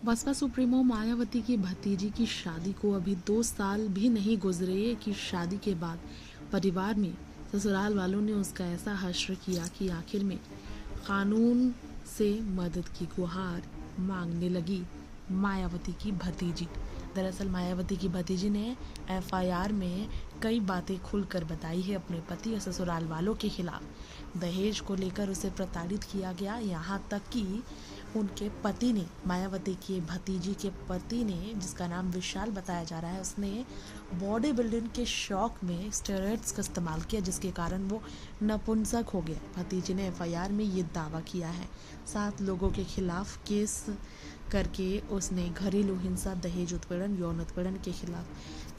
Baspa supremo Mayawati की भतीजी की शादी को अभी 2 साल भी नहीं गुजरे कि शादी के बाद परिवार में ससुराल वालों ने उसका ऐसा हश्र किया कि आखिर में कानून से मदद की गुहार मांगने लगी मायावती की भतीजी। दरअसल मायावती की भतीजी ने एफआईआर में कई बातें खुलकर बताई है अपने पति और ससुराल वालों के खिलाफ। दहेज को लेकर उसे प्रताड़ित किया गया, यहाँ तक कि उनके पति ने, मायावती के भतीजी के पति ने, जिसका नाम विशाल बताया जा रहा है, उसने बॉडी बिल्डिंग के शौक में स्टेरॉइड्स का इस्तेमाल किया, जिसके कारण वो नपुंसक हो गया। भतीजी ने एफआईआर में ये दावा किया है। 7 लोगों के खिलाफ केस करके उसने घरेलू हिंसा, दहेज उत्पीड़न, यौन उत्पीड़न के खिलाफ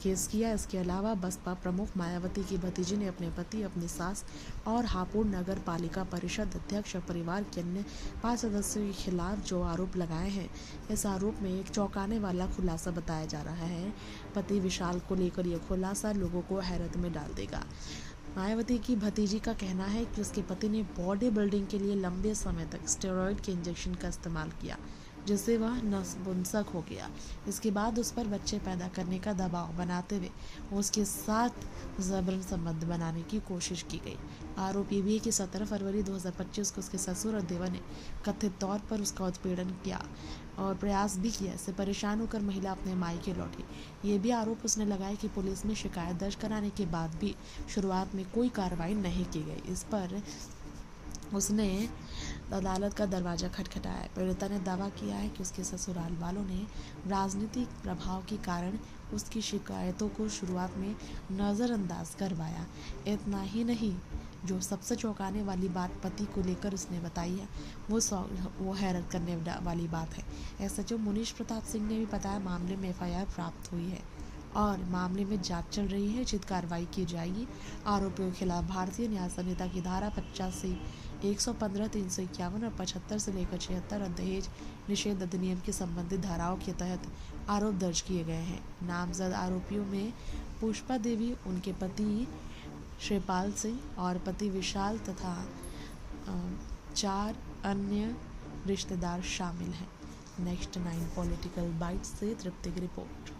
केस किया। इसके अलावा बसपा प्रमुख मायावती की भतीजी ने अपने पति, अपनी सास और हापुड़ नगर पालिका परिषद अध्यक्ष और परिवार के अन्य 5 सदस्यों के खिलाफ जो आरोप लगाए हैं, इस आरोप में एक चौंकाने वाला खुलासा बताया जा रहा है। पति विशाल को लेकर यह खुलासा लोगों को हैरत में डाल देगा। मायावती की भतीजी का कहना है कि उसके पति ने बॉडी बिल्डिंग के लिए लंबे समय तक स्टेरॉइड के इंजेक्शन का इस्तेमाल किया, जिससे वह नपुंसक हो गया। इसके बाद उस पर बच्चे पैदा करने का दबाव बनाते हुए उसके साथ जबरन संबंध बनाने की कोशिश की गई। आरोप ये भी है कि 17 फरवरी 2025 को उसके ससुर और देवर ने कथित तौर पर उसका उत्पीड़न किया और प्रयास भी किया। इससे परेशान होकर महिला अपने मायके लौटी। ये भी आरोप उसने लगाया कि पुलिस में शिकायत दर्ज कराने के बाद भी शुरुआत में कोई कार्रवाई नहीं की गई। इस पर उसने अदालत का दरवाजा खटखटाया। पीड़िता ने दावा किया है कि उसके ससुराल वालों ने राजनीतिक प्रभाव के कारण उसकी शिकायतों को शुरुआत में नज़रअंदाज करवाया। इतना ही नहीं, जो सबसे चौंकाने वाली बात पति को लेकर उसने बताई है, वो हैरत करने वाली बात है। एसएचओ मुनीश प्रताप सिंह ने भी बताया मामले में एफआईआर प्राप्त हुई है और मामले में जांच चल रही है, उचित कार्रवाई की जाएगी। आरोपियों के खिलाफ भारतीय न्याय संहिता की धारा 50 से 115, 351 और 75 से लेकर 76 और दहेज निषेध अधिनियम की संबंधित धाराओं के तहत आरोप दर्ज किए गए हैं। नामजद आरोपियों में पुष्पा देवी, उनके पति श्रीपाल सिंह और पति विशाल तथा 4 अन्य रिश्तेदार शामिल हैं। नेक्स्ट 9 पॉलिटिकल बाइट से तृप्ति की रिपोर्ट।